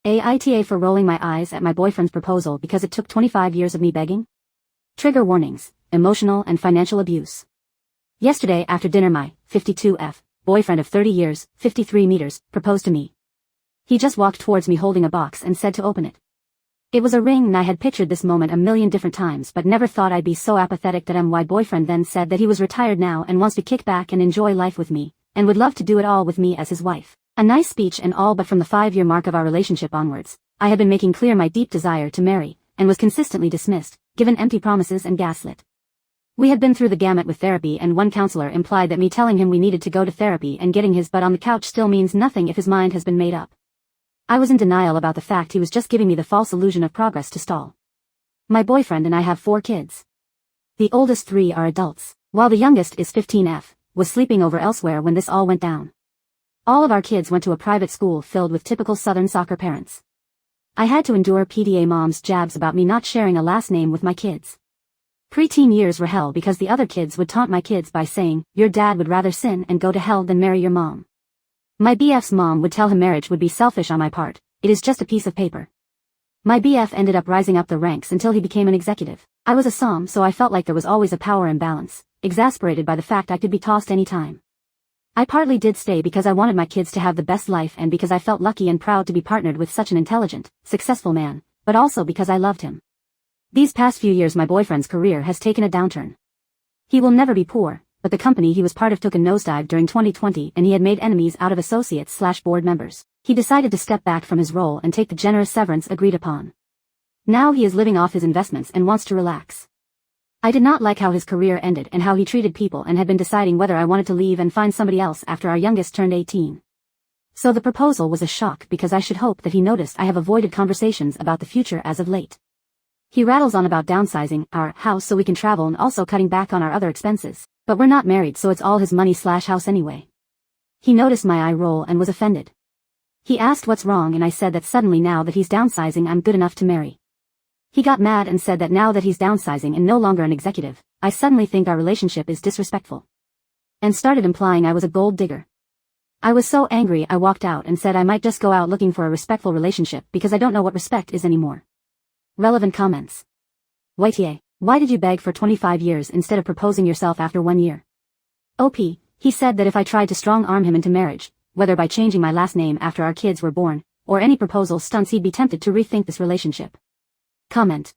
AITA for rolling my eyes at my boyfriend's proposal because it took 25 years of me begging? Trigger warnings, emotional and financial abuse. Yesterday after dinner my 52F boyfriend of 30 years, 53 meters, proposed to me. He just walked towards me holding a box and said to open it. It was a ring and I had pictured this moment a million different times but never thought I'd be so apathetic that my boyfriend then said that he was retired now and wants to kick back and enjoy life with me, and would love to do it all with me as his wife. A nice speech and all, but from the 5-year mark of our relationship onwards, I had been making clear my deep desire to marry, and was consistently dismissed, given empty promises and gaslit. We had been through the gamut with therapy and one counselor implied that me telling him we needed to go to therapy and getting his butt on the couch still means nothing if his mind has been made up. I was in denial about the fact he was just giving me the false illusion of progress to stall. My boyfriend and I have 4 kids. The oldest 3 are adults, while the youngest is 15F, was sleeping over elsewhere when this all went down. All of our kids went to a private school filled with typical Southern soccer parents. I had to endure PTA moms' jabs about me not sharing a last name with my kids. Pre-teen years were hell because the other kids would taunt my kids by saying, "Your dad would rather sin and go to hell than marry your mom." My BF's mom would tell him marriage would be selfish on my part, it is just a piece of paper. My BF ended up rising up the ranks until he became an executive. I was a SOM, so I felt like there was always a power imbalance, exasperated by the fact I could be tossed any time. I partly did stay because I wanted my kids to have the best life and because I felt lucky and proud to be partnered with such an intelligent, successful man, but also because I loved him. These past few years my boyfriend's career has taken a downturn. He will never be poor, but the company he was part of took a nosedive during 2020 and he had made enemies out of associates/board members. He decided to step back from his role and take the generous severance agreed upon. Now he is living off his investments and wants to relax. I did not like how his career ended and how he treated people and had been deciding whether I wanted to leave and find somebody else after our youngest turned 18. So the proposal was a shock because I should hope that he noticed I have avoided conversations about the future as of late. He rattles on about downsizing our house so we can travel and also cutting back on our other expenses, but we're not married so it's all his money/house anyway. He noticed my eye roll and was offended. He asked what's wrong and I said that suddenly now that he's downsizing I'm good enough to marry. He got mad and said that now that he's downsizing and no longer an executive, I suddenly think our relationship is disrespectful. And started implying I was a gold digger. I was so angry I walked out and said I might just go out looking for a respectful relationship because I don't know what respect is anymore. Relevant comments. YTA, why did you beg for 25 years instead of proposing yourself after 1 year? OP, he said that if I tried to strong-arm him into marriage, whether by changing my last name after our kids were born, or any proposal stunts he'd be tempted to rethink this relationship. Comment.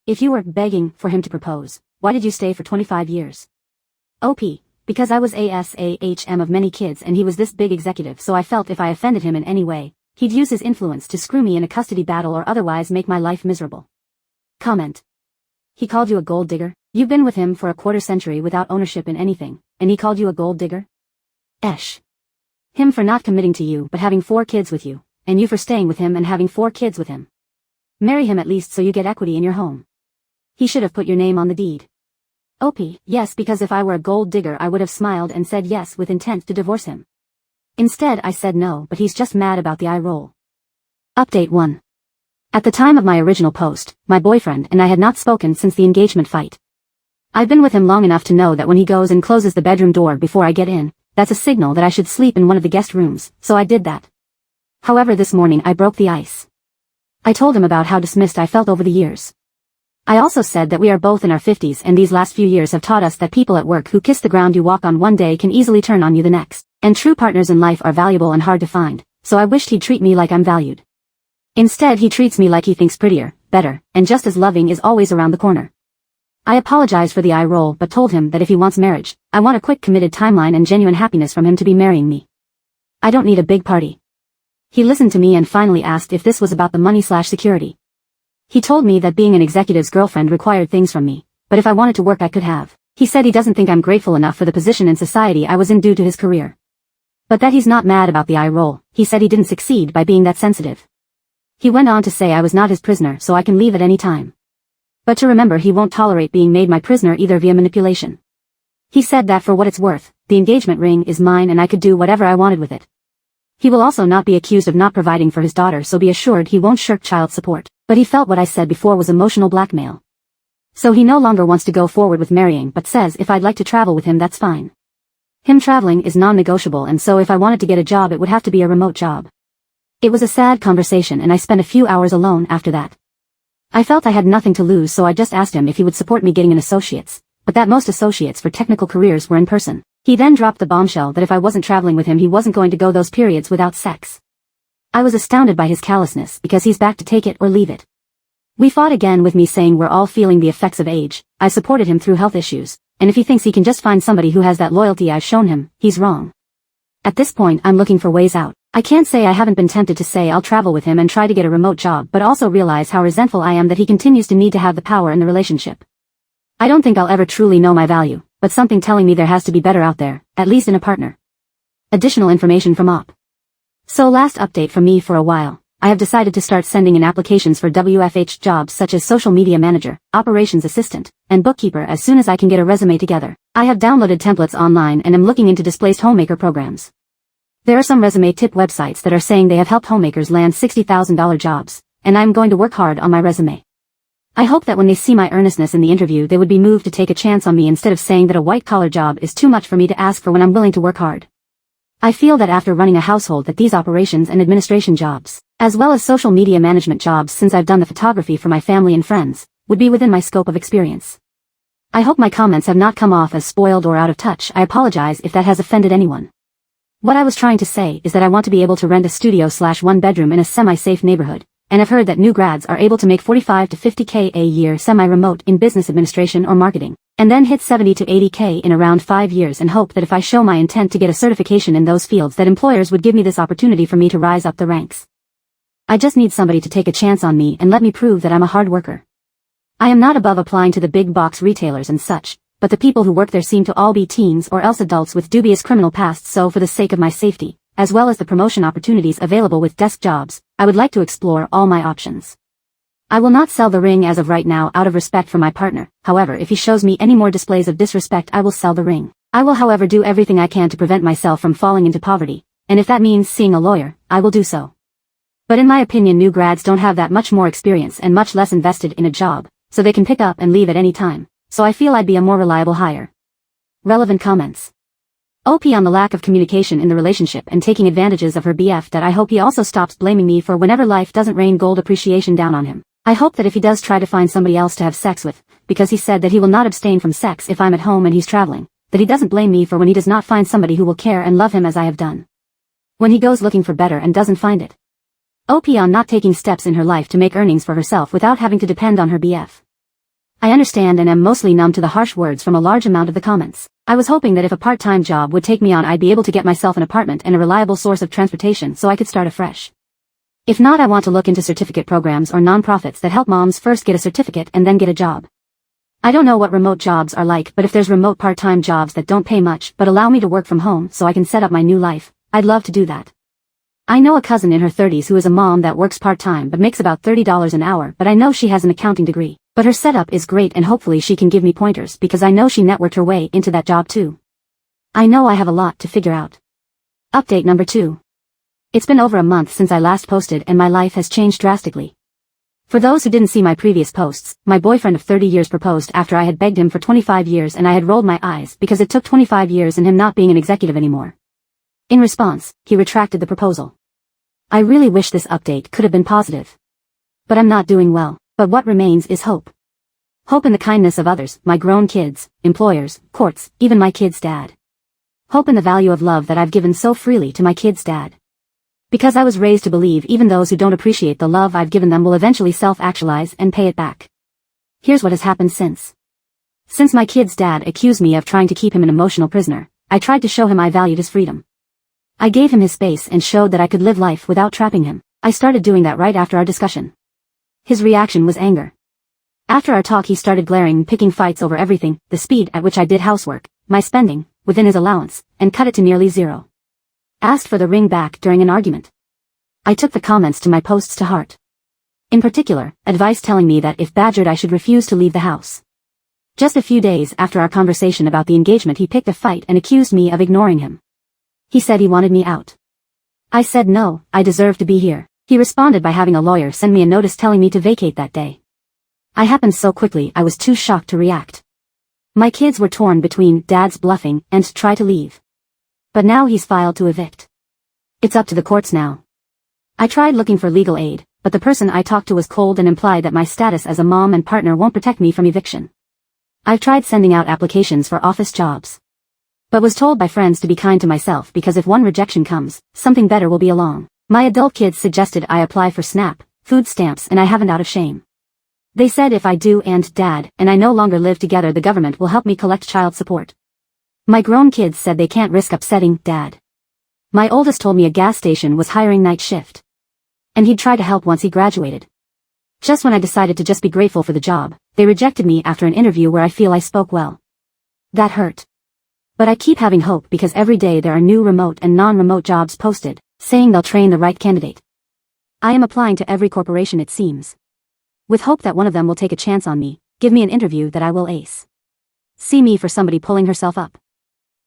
If you were begging for him to propose, why did you stay for 25 years? OP, because I was ASAHM of many kids and he was this big executive so I felt if I offended him in any way, he'd use his influence to screw me in a custody battle or otherwise make my life miserable. Comment. He called you a gold digger? You've been with him for a quarter century without ownership in anything, and he called you a gold digger? Esh. Him for not committing to you but having 4 kids with you, and you for staying with him and having 4 kids with him. Marry him at least so you get equity in your home. He should have put your name on the deed. OP, yes, because if I were a gold digger I would have smiled and said yes with intent to divorce him. Instead I said no, but he's just mad about the eye roll. Update 1. At the time of my original post, my boyfriend and I had not spoken since the engagement fight. I've been with him long enough to know that when he goes and closes the bedroom door before I get in, that's a signal that I should sleep in one of the guest rooms, so I did that. However, this morning I broke the ice. I told him about how dismissed I felt over the years. I also said that we are both in our 50s and these last few years have taught us that people at work who kiss the ground you walk on one day can easily turn on you the next, and true partners in life are valuable and hard to find, so I wished he'd treat me like I'm valued. Instead he treats me like he thinks prettier, better, and just as loving is always around the corner. I apologized for the eye roll but told him that if he wants marriage, I want a quick committed timeline and genuine happiness from him to be marrying me. I don't need a big party. He listened to me and finally asked if this was about the money/security. He told me that being an executive's girlfriend required things from me, but if I wanted to work I could have. He said he doesn't think I'm grateful enough for the position in society I was in due to his career. But that he's not mad about the eye roll, he said he didn't succeed by being that sensitive. He went on to say I was not his prisoner so I can leave at any time. But to remember he won't tolerate being made my prisoner either via manipulation. He said that for what it's worth, the engagement ring is mine and I could do whatever I wanted with it. He will also not be accused of not providing for his daughter so be assured he won't shirk child support, but he felt what I said before was emotional blackmail. So he no longer wants to go forward with marrying but says if I'd like to travel with him that's fine. Him traveling is non-negotiable and so if I wanted to get a job it would have to be a remote job. It was a sad conversation and I spent a few hours alone after that. I felt I had nothing to lose, so I just asked him if he would support me getting an associate's, but that most associates for technical careers were in person. He then dropped the bombshell that if I wasn't traveling with him he wasn't going to go those periods without sex. I was astounded by his callousness because he's back to take it or leave it. We fought again with me saying we're all feeling the effects of age. I supported him through health issues, and if he thinks he can just find somebody who has that loyalty I've shown him, he's wrong. At this point I'm looking for ways out. I can't say I haven't been tempted to say I'll travel with him and try to get a remote job, but also realize how resentful I am that he continues to need to have the power in the relationship. I don't think I'll ever truly know my value, but something telling me there has to be better out there, at least in a partner. Additional information from Op. So last update from me for a while. I have decided to start sending in applications for WFH jobs such as social media manager, operations assistant, and bookkeeper as soon as I can get a resume together. I have downloaded templates online and am looking into displaced homemaker programs. There are some resume tip websites that are saying they have helped homemakers land $60,000 jobs, and I'm going to work hard on my resume. I hope that when they see my earnestness in the interview they would be moved to take a chance on me instead of saying that a white-collar job is too much for me to ask for when I'm willing to work hard. I feel that after running a household that these operations and administration jobs, as well as social media management jobs since I've done the photography for my family and friends, would be within my scope of experience. I hope my comments have not come off as spoiled or out of touch. I apologize if that has offended anyone. What I was trying to say is that I want to be able to rent a studio/one bedroom in a semi-safe neighborhood, and I've heard that new grads are able to make $45 to $50K a year semi-remote in business administration or marketing, and then hit $70 to $80K in around 5 years, and hope that if I show my intent to get a certification in those fields that employers would give me this opportunity for me to rise up the ranks. I just need somebody to take a chance on me and let me prove that I'm a hard worker. I am not above applying to the big box retailers and such, but the people who work there seem to all be teens or else adults with dubious criminal pasts, so for the sake of my safety, as well as the promotion opportunities available with desk jobs, I would like to explore all my options. I will not sell the ring as of right now out of respect for my partner. However, if he shows me any more displays of disrespect I will sell the ring. I will however do everything I can to prevent myself from falling into poverty, and if that means seeing a lawyer, I will do so. But in my opinion new grads don't have that much more experience and much less invested in a job, so they can pick up and leave at any time, so I feel I'd be a more reliable hire. Relevant comments. OP on the lack of communication in the relationship and taking advantages of her BF. That I hope he also stops blaming me for whenever life doesn't rain gold appreciation down on him. I hope that if he does try to find somebody else to have sex with, because he said that he will not abstain from sex if I'm at home and he's traveling, that he doesn't blame me for when he does not find somebody who will care and love him as I have done. When he goes looking for better and doesn't find it. OP on not taking steps in her life to make earnings for herself without having to depend on her BF. I understand and am mostly numb to the harsh words from a large amount of the comments. I was hoping that if a part-time job would take me on I'd be able to get myself an apartment and a reliable source of transportation so I could start afresh. If not, I want to look into certificate programs or non-profits that help moms first get a certificate and then get a job. I don't know what remote jobs are like, but if there's remote part-time jobs that don't pay much but allow me to work from home so I can set up my new life, I'd love to do that. I know a cousin in her 30s who is a mom that works part-time but makes about $30 an hour, but I know she has an accounting degree. But her setup is great and hopefully she can give me pointers because I know she networked her way into that job too. I know I have a lot to figure out. Update number 2. It's been over a month since I last posted and my life has changed drastically. For those who didn't see my previous posts, my boyfriend of 30 years proposed after I had begged him for 25 years and I had rolled my eyes because it took 25 years and him not being an executive anymore. In response, he retracted the proposal. I really wish this update could have been positive. But I'm not doing well. But what remains is hope. Hope in the kindness of others, my grown kids, employers, courts, even my kid's dad. Hope in the value of love that I've given so freely to my kid's dad. Because I was raised to believe even those who don't appreciate the love I've given them will eventually self-actualize and pay it back. Here's what has happened since. Since my kid's dad accused me of trying to keep him an emotional prisoner, I tried to show him I valued his freedom. I gave him his space and showed that I could live life without trapping him. I started doing that right after our discussion. His reaction was anger. After our talk he started glaring and picking fights over everything, the speed at which I did housework, my spending, within his allowance, and cut it to nearly zero. Asked for the ring back during an argument. I took the comments to my posts to heart. In particular, advice telling me that if badgered I should refuse to leave the house. Just a few days after our conversation about the engagement he picked a fight and accused me of ignoring him. He said he wanted me out. I said no, I deserve to be here. He responded by having a lawyer send me a notice telling me to vacate that day. I happened so quickly I was too shocked to react. My kids were torn between dad's bluffing and to try to leave. But now he's filed to evict. It's up to the courts now. I tried looking for legal aid, but the person I talked to was cold and implied that my status as a mom and partner won't protect me from eviction. I've tried sending out applications for office jobs, but was told by friends to be kind to myself because if one rejection comes, something better will be along. My adult kids suggested I apply for SNAP, food stamps, and I haven't out of shame. They said if I do and Dad and I no longer live together, the government will help me collect child support. My grown kids said they can't risk upsetting Dad. My oldest told me a gas station was hiring night shift, and he'd try to help once he graduated. Just when I decided to just be grateful for the job, they rejected me after an interview where I feel I spoke well. That hurt. But I keep having hope because every day there are new remote and non-remote jobs posted, saying they'll train the right candidate. I am applying to every corporation it seems, with hope that one of them will take a chance on me, give me an interview that I will ace. See me for somebody pulling herself up.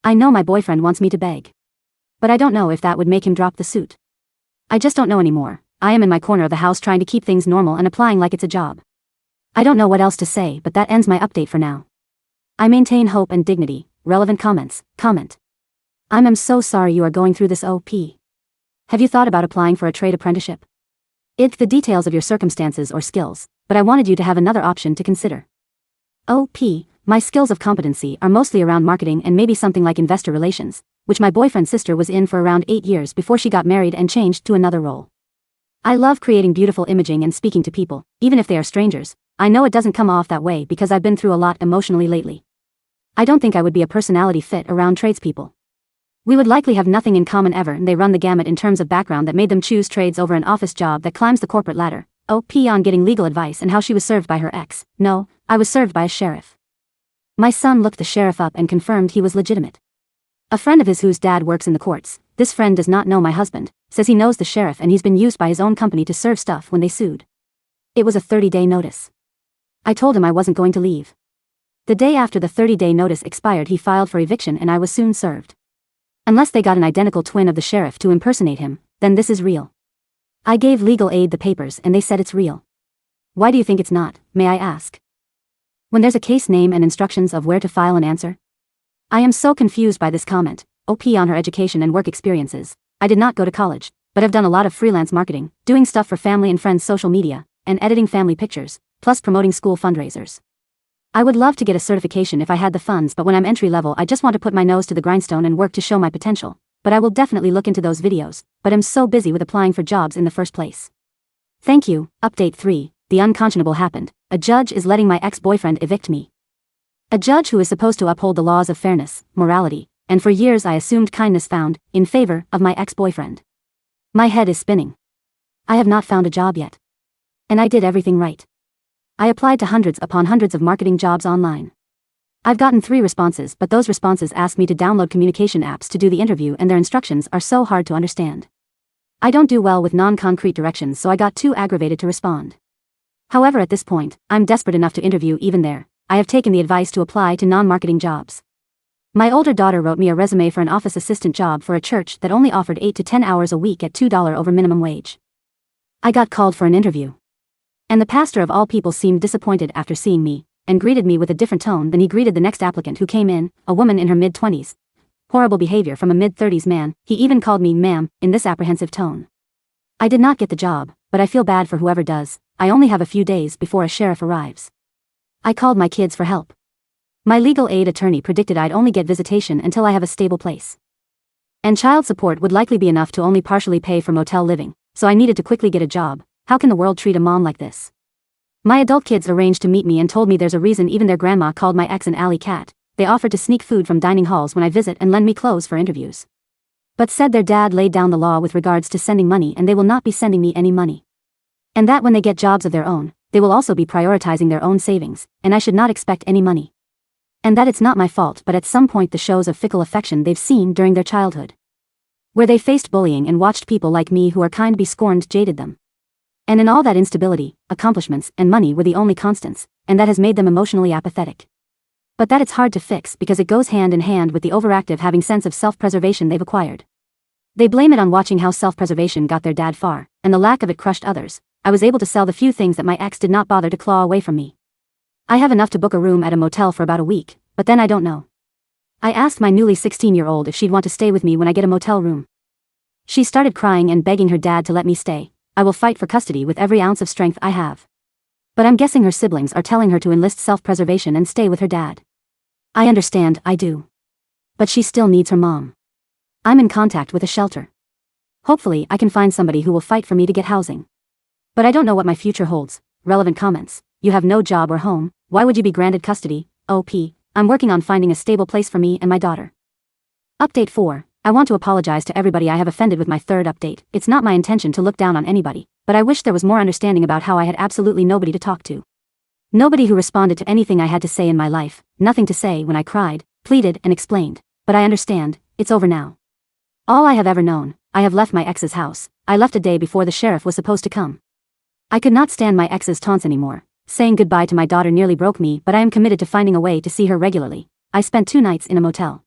I know my boyfriend wants me to beg, but I don't know if that would make him drop the suit. I just don't know anymore. I am in my corner of the house trying to keep things normal and applying like it's a job. I don't know what else to say, but that ends my update for now. I maintain hope and dignity. Relevant comments. Comment. I'm so sorry you are going through this OP. Have you thought about applying for a trade apprenticeship? It's the details of your circumstances or skills, but I wanted you to have another option to consider. OP, my skills of competency are mostly around marketing and maybe something like investor relations, which my boyfriend's sister was in for around 8 years before she got married and changed to another role. I love creating beautiful imaging and speaking to people, even if they are strangers. I know it doesn't come off that way because I've been through a lot emotionally lately. I don't think I would be a personality fit around tradespeople. We would likely have nothing in common ever, and they run the gamut in terms of background that made them choose trades over an office job that climbs the corporate ladder. OP on getting legal advice and how she was served by her ex. No, I was served by a sheriff. My son looked the sheriff up and confirmed he was legitimate. A friend of his whose dad works in the courts, this friend does not know my husband, says he knows the sheriff and he's been used by his own company to serve stuff when they sued. It was a 30-day notice. I told him I wasn't going to leave. The day after the 30-day notice expired, he filed for eviction and I was soon served. Unless they got an identical twin of the sheriff to impersonate him, then this is real. I gave legal aid the papers and they said it's real. Why do you think it's not, may I ask? When there's a case name and instructions of where to file an answer? I am so confused by this comment. OP on her education and work experiences. I did not go to college, but have done a lot of freelance marketing, doing stuff for family and friends' social media, and editing family pictures, plus promoting school fundraisers. I would love to get a certification if I had the funds, but when I'm entry level I just want to put my nose to the grindstone and work to show my potential. But I will definitely look into those videos, but am so busy with applying for jobs in the first place. Thank you. Update 3. The unconscionable happened. A judge is letting my ex-boyfriend evict me. A judge who is supposed to uphold the laws of fairness, morality, and for years I assumed kindness found, in favor of my ex-boyfriend. My head is spinning. I have not found a job yet. And I did everything right. I applied to hundreds upon hundreds of marketing jobs online. I've gotten 3 responses, but those responses asked me to download communication apps to do the interview and their instructions are so hard to understand. I don't do well with non-concrete directions, so I got too aggravated to respond. However, at this point, I'm desperate enough to interview even there. I have taken the advice to apply to non-marketing jobs. My older daughter wrote me a resume for an office assistant job for a church that only offered 8 to 10 hours a week at $2 over minimum wage. I got called for an interview. And the pastor of all people seemed disappointed after seeing me, and greeted me with a different tone than he greeted the next applicant who came in, a woman in her mid-20s. Horrible behavior from a mid-30s man. He even called me ma'am, in this apprehensive tone. I did not get the job, but I feel bad for whoever does. I only have a few days before a sheriff arrives. I called my kids for help. My legal aid attorney predicted I'd only get visitation until I have a stable place. And child support would likely be enough to only partially pay for motel living, so I needed to quickly get a job. How can the world treat a mom like this? My adult kids arranged to meet me and told me there's a reason even their grandma called my ex an alley cat. They offered to sneak food from dining halls when I visit and lend me clothes for interviews. But said their dad laid down the law with regards to sending money and they will not be sending me any money. And that when they get jobs of their own, they will also be prioritizing their own savings, and I should not expect any money. And that it's not my fault, but at some point the shows of fickle affection they've seen during their childhood, where they faced bullying and watched people like me who are kind be scorned, jaded them. And in all that instability, accomplishments and money were the only constants, and that has made them emotionally apathetic. But that it's hard to fix because it goes hand in hand with the overactive having sense of self-preservation they've acquired. They blame it on watching how self-preservation got their dad far, and the lack of it crushed others. I was able to sell the few things that my ex did not bother to claw away from me. I have enough to book a room at a motel for about a week, but then I don't know. I asked my newly 16-year-old if she'd want to stay with me when I get a motel room. She started crying and begging her dad to let me stay. I will fight for custody with every ounce of strength I have. But I'm guessing her siblings are telling her to enlist self-preservation and stay with her dad. I understand, I do. But she still needs her mom. I'm in contact with a shelter. Hopefully I can find somebody who will fight for me to get housing. But I don't know what my future holds. Relevant comments. You have no job or home, why would you be granted custody? OP, I'm working on finding a stable place for me and my daughter. Update 4. I want to apologize to everybody I have offended with my third update. It's not my intention to look down on anybody, but I wish there was more understanding about how I had absolutely nobody to talk to. Nobody who responded to anything I had to say in my life, nothing to say when I cried, pleaded and explained. But I understand, it's over now. All I have ever known, I have left my ex's house. I left a day before the sheriff was supposed to come. I could not stand my ex's taunts anymore. Saying goodbye to my daughter nearly broke me, but I am committed to finding a way to see her regularly. I spent 2 nights in a motel.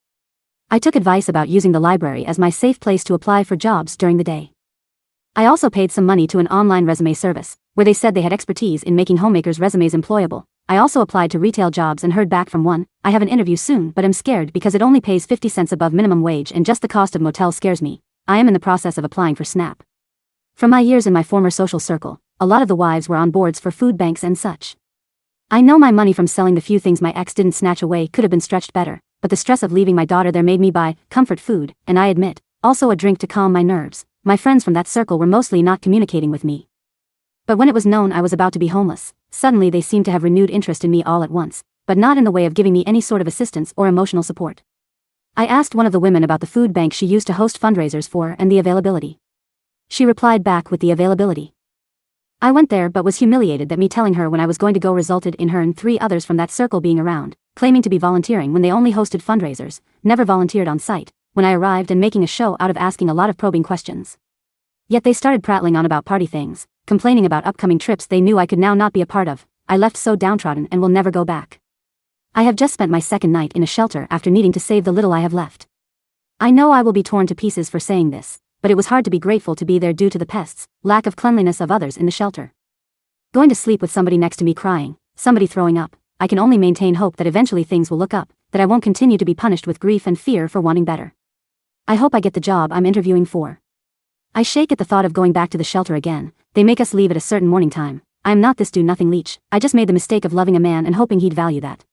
I took advice about using the library as my safe place to apply for jobs during the day. I also paid some money to an online resume service, where they said they had expertise in making homemakers' resumes employable. I also applied to retail jobs and heard back from one. I have an interview soon, but I'm scared because it only pays 50 cents above minimum wage and just the cost of motel scares me. I am in the process of applying for SNAP. From my years in my former social circle, a lot of the wives were on boards for food banks and such. I know my money from selling the few things my ex didn't snatch away could have been stretched better, but the stress of leaving my daughter there made me buy comfort food, and I admit, also a drink to calm my nerves. My friends from that circle were mostly not communicating with me. But when it was known I was about to be homeless, suddenly they seemed to have renewed interest in me all at once, but not in the way of giving me any sort of assistance or emotional support. I asked one of the women about the food bank she used to host fundraisers for and the availability. She replied back with the availability. I went there but was humiliated that me telling her when I was going to go resulted in her and 3 others from that circle being around, claiming to be volunteering when they only hosted fundraisers, never volunteered on site, when I arrived and making a show out of asking a lot of probing questions. Yet they started prattling on about party things, complaining about upcoming trips they knew I could now not be a part of. I left so downtrodden and will never go back. I have just spent my 2nd night in a shelter after needing to save the little I have left. I know I will be torn to pieces for saying this, but it was hard to be grateful to be there due to the pests, lack of cleanliness of others in the shelter. Going to sleep with somebody next to me crying, somebody throwing up, I can only maintain hope that eventually things will look up, that I won't continue to be punished with grief and fear for wanting better. I hope I get the job I'm interviewing for. I shake at the thought of going back to the shelter again. They make us leave at a certain morning time. I am not this do-nothing leech. I just made the mistake of loving a man and hoping he'd value that.